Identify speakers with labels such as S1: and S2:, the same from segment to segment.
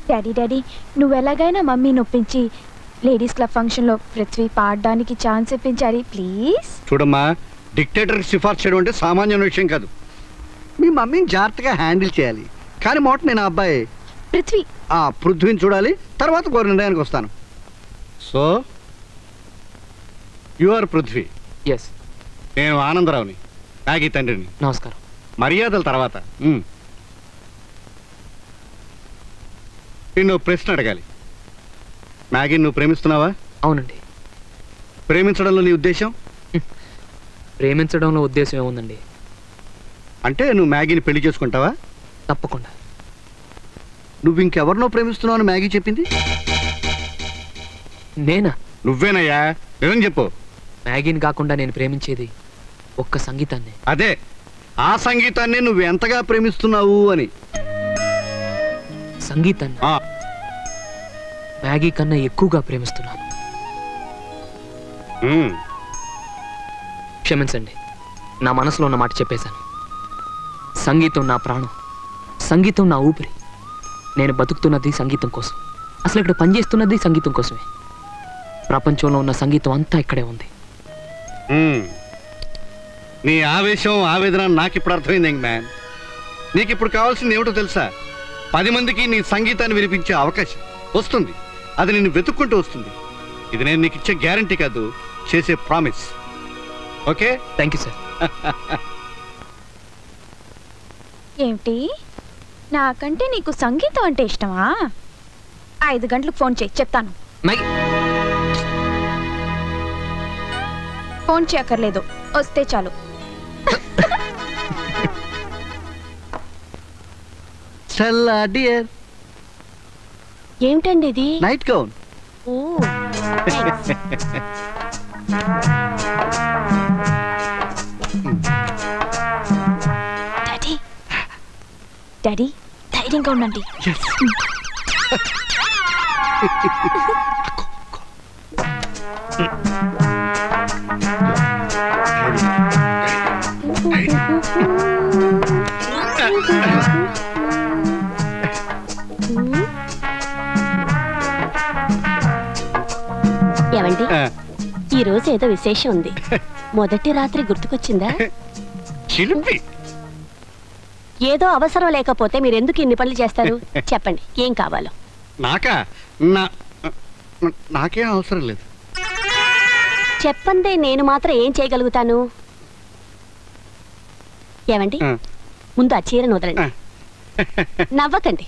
S1: Daddy daddy నువ్వు ఎలాగైనా మమ్మీని ఒప్పించి లేడీస్ క్లబ్ ఫంక్షన్లో పృథ్వీ పాడడానికి ఛాన్స్ ఇప్పించాలి ప్లీజ్.
S2: చూడమ్మా, డిక్టేటర్కి సిఫార్సు చేయడం అంటే సామాన్యమైన విషయం కాదు. మీ మమ్మీని జాగ్రత్తగా హ్యాండిల్ చేయాలి. కానీ మొట్ట నేను ఆ అబ్బాయి పృథ్వీని చూడాలి, తర్వాత కోరి నిర్ణయానికి వస్తాను. So you are Prithvi?
S3: Yes.
S2: నేను ఆనందరావుని, మ్యాగీ తండ్రిని.
S3: నమస్కారం.
S2: మర్యాదల తర్వాత నిన్ను ప్రశ్న అడగాలి. మ్యాగీ నువ్వు ప్రేమిస్తున్నావా?
S3: అవునండి.
S2: ప్రేమించడంలో నీ ఉద్దేశం?
S3: ప్రేమించడంలో ఉద్దేశం ఏముందండి?
S2: అంటే నువ్వు మ్యాగీని పెళ్లి చేసుకుంటావా?
S3: తప్పకుండా.
S2: నువ్వు ఇంకెవరినో ప్రేమిస్తున్నావు అని మ్యాగీ చెప్పింది?
S3: నేనా?
S2: నువ్వేనయ్యా, నిజం చెప్పు.
S3: మ్యాగీని కాకుండా నేను ప్రేమించేది ఒక్క సంగీతాన్ని.
S2: అదే, ఆ సంగీతాన్ని నువ్వు ఎంతగా ప్రేమిస్తున్నావు అని.
S3: సంగీతాన్ని మ్యాగీ కన్నా ఎక్కువగా ప్రేమిస్తున్నాను. క్షమించండి, నా మనసులో ఉన్న మాట చెప్పేశాను. సంగీతం నా ప్రాణం, సంగీతం నా ఊపిరి. నేను బతుకుతున్నది సంగీతం కోసం, అసలు ఇక్కడ పనిచేస్తున్నది సంగీతం కోసమే. ప్రపంచంలో ఉన్న సంగీతం అంతా ఇక్కడే ఉంది.
S2: నీ ఆవేశం ఆవేదన నాకు ఇప్పుడు అర్థమైంది మ్యాన్. నీకు ఇప్పుడు కావాల్సింది ఏమిటో తెలుసా? 10 మందికి నీ సంగీతాన్ని వినిపించే అవకాశం వస్తుంది. అది నిన్ను వెతుక్కుంటూ వస్తుంది. ఇది నేను నీకు ఇచ్చే గ్యారంటీ కాదు, చేసే promise. Okay?
S3: Thank you sir.
S1: ఏమిటి, నాకంటే నీకు సంగీతం అంటే ఇష్టమా? 5 గంటలకు ఫోన్ చేయి, చెప్తాను. ఫోన్ చేయక్కర్లేదు, వస్తే చాలు. ఏమిటండి ఇది?
S2: Night gown.
S1: డాడీ డాడీ ధైర్యంగా ఉండండి.
S4: ఏమండి, ఈ రోజు ఏదో విశేషం ఉంది. మొదటి రాత్రి గుర్తుకొచ్చిందా? ఏదో అవసరం లేకపోతే మీరు ఎందుకు ఇన్ని పనులు చేస్తారు? చెప్పండి, ఏం కావాలో.
S2: నాకేం అవసరం లేదు.
S4: చెప్పండి, నేను మాత్రం ఏం చేయగలుగుతాను. ఏమండి, ముందు ఆ చీరను వదలండి. నవ్వకండి.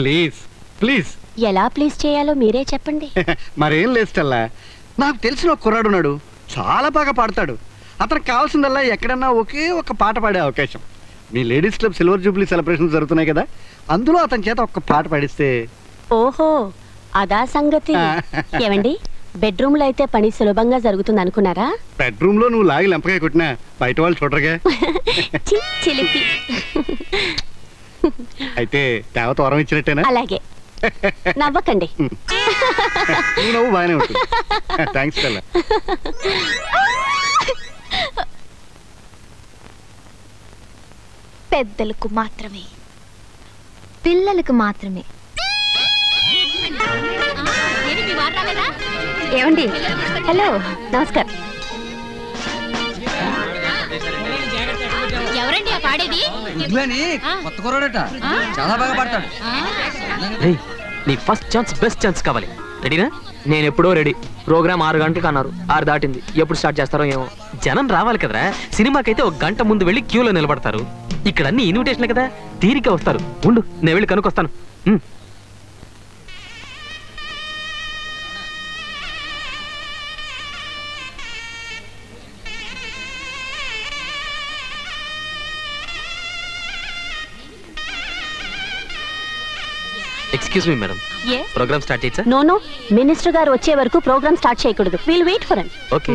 S2: Please please.
S4: ఎలా ప్లీజ్ చేయాలో మీరే చెప్పండి.
S2: మరేం లేదు స్టెల్లా, నాకు తెలిసిన ఒక కుర్రాడున్నాడు, చాలా బాగా పాడతాడు. అతనికి కావాల్సిందల్లా ఎక్కడన్నా ఒకే ఒక పాట పాడే అవకాశం. మీ ladies club silver jubilee celebration జరుగుతున్నాయి కదా, అందులో అతని చేత ఒక్క పాట పాడిస్తే.
S4: ఓహో, అదా సంగతి. ఏమండి, బెడ్రూమ్ లో అయితే పని సులభంగా జరుగుతుంది అనుకున్నారా?
S2: బెడ్రూమ్ లో నువ్వు లాగి లెంపకాయ కొట్టినా బయట వాళ్ళు చూడరుగా.
S4: చిలిపి.
S2: అయితే దేవత వరం ఇచ్చినట్టేనా?
S4: అలాగే. నవ్వకండి.
S2: నువ్వు బాగానే ఉంటుంది. Thanks Stella.
S1: పెద్దలకు మాత్రమే, పిల్లలకు మాత్రమే.
S4: ఏమండి, హలో, నమస్కారం.
S5: ఎవరండి ఆ పాడేది?
S6: కొత్త కుర్రాడట, చాలా బాగా పాడతాడు.
S3: నీ ఫస్ట్ ఛాన్స్, బెస్ట్ ఛాన్స్ కావాలి. రెడీనా? నేను ఎప్పుడో రెడీ. ప్రోగ్రామ్ 6 గంటలకు అన్నారు, 6 దాటింది. ఎప్పుడు స్టార్ట్ చేస్తారో ఏమో. జనం రావాలి కదరా. సినిమాకైతే 1 గంట ముందు వెళ్ళి క్యూలో నిలబడతారు. ఇక్కడ అన్ని ఇన్విటేషన్లు కదా, తీరిక వస్తారు. ఉండు, నేను వెళ్ళి కనుక్కొస్తాను. Excuse me madam, programme start చేయొచ్చా?
S4: నో నో, మినిస్టర్ గారు వచ్చే వరకు ప్రోగ్రామ్ స్టార్ట్ చేయకూడదు. Will wait for him.
S3: Okay.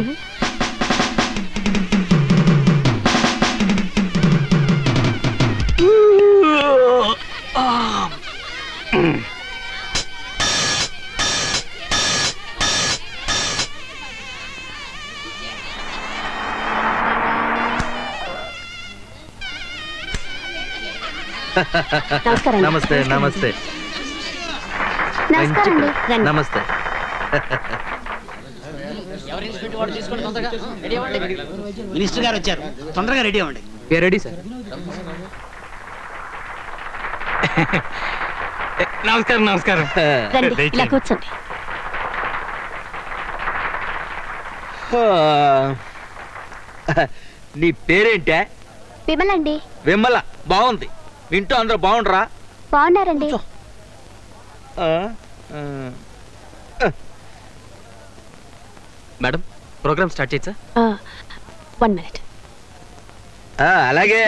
S4: నమస్కారం.
S5: నమస్తే నమస్తే
S4: నమస్కారం అండి. రండి.
S5: నమస్తే.
S7: మినిస్టర్ గారు వచ్చారు, తొందరగా రెడీ అవ్వండి.
S3: Ready sir. నమస్కారం నమస్కారం.
S4: రండి, ఇలా కూర్చోండి.
S5: నీ పేరేంటే?
S4: విమలండి.
S5: విమల. బాగుంది. ఇంట్లో అందరూ బాగుండరా?
S4: బాగున్నారండి.
S3: మేడం ప్రోగ్రామ్ స్టార్ట్ చేయొచ్చా?
S4: 1 minute.
S5: అలాగే.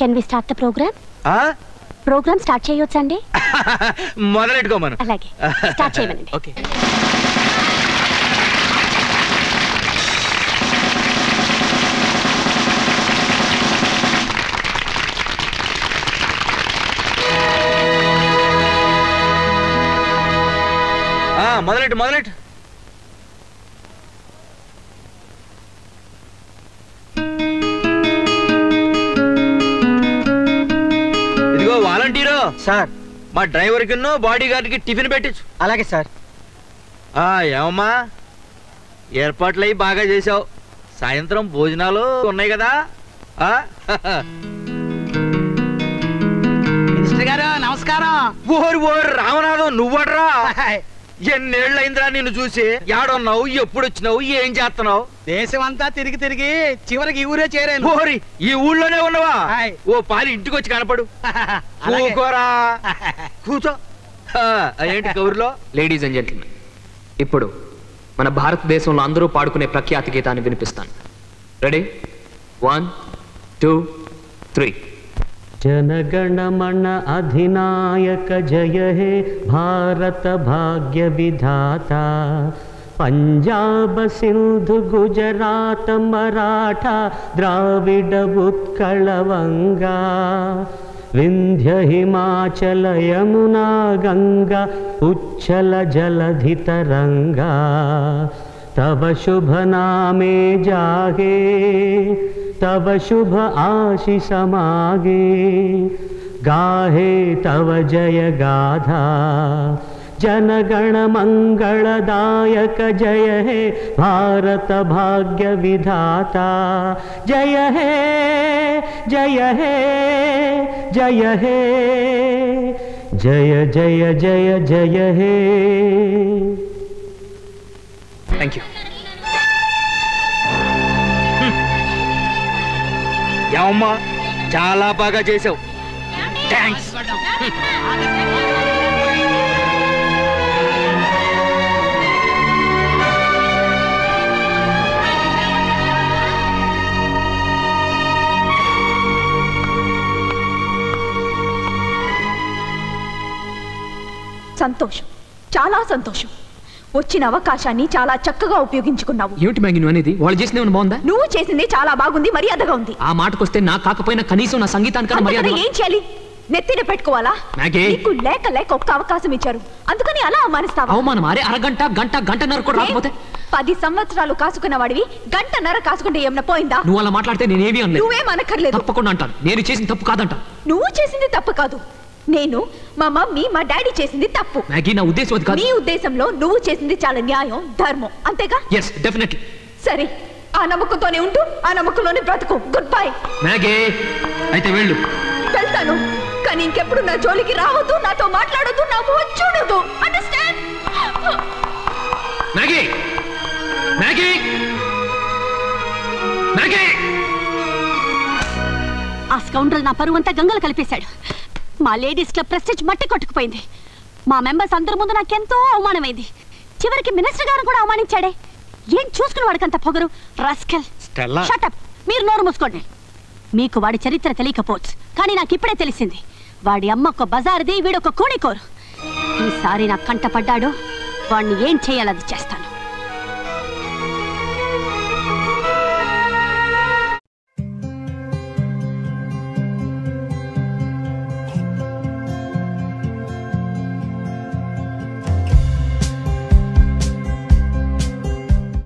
S4: Can we start the program start చేయొచ్చా అండి?
S5: మొదలెట్టుకోమను.
S4: అలాగే, స్టార్ట్ చేయమనండి.
S3: ఓకే.
S5: మొదలెట్టు. ఇదిగో వాలంటీరు
S6: సార్.
S5: మా డ్రైవర్ కి బాడీ గార్డ్ కి టిఫిన్ పెట్టించు.
S6: అలాగే సార్.
S5: ఏమమ్మా, ఏర్పాట్లు అయి బాగా చేసావు. సాయంత్రం భోజనాలు ఉన్నాయి కదా?
S7: మినిస్టర్ గారు నమస్కారం.
S5: ఓరు రామనాథం, నువ్వడ్రా? ఎన్నేళ్ళు అయిందిరా నిన్ను చూసి. ఏడున్నావు, ఎప్పుడు వచ్చినావు, ఏం చేస్తున్నావు?
S7: దేశం అంతా తిరిగి తిరిగి చివరికి ఈ ఊరే చేరాను.
S5: ఓరి, ఈ ఊళ్ళోనే ఉన్నవా?
S7: హాయ్.
S5: ఓ పాలి ఇంటికి వచ్చి కనపడు.
S7: అలాగే.
S5: కూకోరా, కూర్చో. ఏంటి కబుర్లో?
S3: లేడీస్ అండ్ జెంటిల్మెన్, ఇప్పుడు మన భారతదేశంలో అందరూ పాడుకునే ప్రఖ్యాతి గీతాన్ని వినిపిస్తాను. రెడీ? 1 2 3.
S8: जनगणमन अधिनायक जय हे भारत भाग्य विधाता पंजाब सिंधु गुजरात मराठा द्राविड उत्कल वंगा विंध्य हिमाचल यमुना गंगा उच्छल जलधि तरंगा तव शुभ नामे जागे तव शुभ आशीष मागे गाहे तव जय गाथा जनगण मंगलदायक जय हे भारत भाग्य विधाता जय हे जय हे जय हे जय जय जय जय हे.
S3: Thank you.
S5: ఏమమ్మా, చాలా బాగా చేసావు. థ్యాంక్స్.
S1: సంతోషం, చాలా సంతోషం. వచ్చిన అవకాశాన్ని చాలా చక్కగా ఉపయోగించుకున్నావు.
S3: ఏమిటి మ్యాగీ నువ్వు అనేది? వాళ్ళు చేసిన ఏమైనా బాగుందా?
S1: నువ్వు చేసింది చాలా బాగుంది, మర్యాదగా ఉంది.
S3: ఆ మాటకొస్తే నా కాకపోయినా కనీసం నా సంగీతానికన్నా మర్యాద.
S1: ఏం చేయాలి? నెత్తిన పెట్టుకోవాలా?
S3: మ్యాగీ,
S1: నీకు లేక లేక ఒక్క అవకాశం ఇచ్చారు, అందుకని అలా అవమానిస్తావా?
S3: అవమానం అరే, అరగంట గంటన్నర కూడా రాకపోతే?
S1: 10 సంవత్సరాలు కాసుకున్న వాడివి గంటన్నర కాసుకుంటే ఏమన్నా పోయిందా?
S3: నువ్వు అలా మాట్లాడితే నేనేమి అనలేదు.
S1: నువ్వేం అనక్కర్లేదు.
S3: తప్పకుండా అంటాను, నేను చేసిన తప్పు కాదంట.
S1: నువ్వు చేసింది తప్పు కాదు, నేను, మా మమ్మీ, మా డాడీ చేసింది తప్పు.
S3: మ్యాగీ, నా ఉద్దేశం అది కాదు.
S1: నీ ఉద్దేశంలో నువ్వు చేసింది చాలా న్యాయం, ధర్మం, అంతేగా?
S3: Yes, definitely.
S1: సరే, ఆ నమ్మకంతోనే ఉంటూ ఆ నమ్మకంలోనే బ్రతుకు. Good bye.
S3: మ్యాగీ, అయితే వెళ్ళు.
S1: వెళ్తాను, కానీ ఇంకెప్పుడు నా జోలికి రావద్దు, నాతో మాట్లాడొద్దు, నా మొహం చూడొద్దు. అండర్స్టాండ్?
S3: Maggi, Maggi, Maggi.
S4: ఆ స్కౌండ్రల్ నా పరువంతా గంగలు కలిపేశాడు. మా లేడీస్ క్లబ్ ప్రెస్టేజ్ మట్టి కొట్టుకుపోయింది. మా మెంబర్స్ అందరి ముందు నాకెంతో అవమానమైంది. చివరికి మినిస్టర్ గారు కూడా అవమానించాడే. ఏం చూసుకుని వాడికంత పొగరు? రాస్కెల్. Shut up. మీరు నోరు మూసుకోండి. మీకు వాడి చరిత్ర తెలియకపోవచ్చు, కానీ నాకు ఇప్పుడే తెలిసింది. వాడి అమ్మ ఒక బజార్ది, వీడొక కూనికోరు. ఈసారి నా కంట పడ్డాడు, వాడిని ఏం చేయాలది చేస్తాను.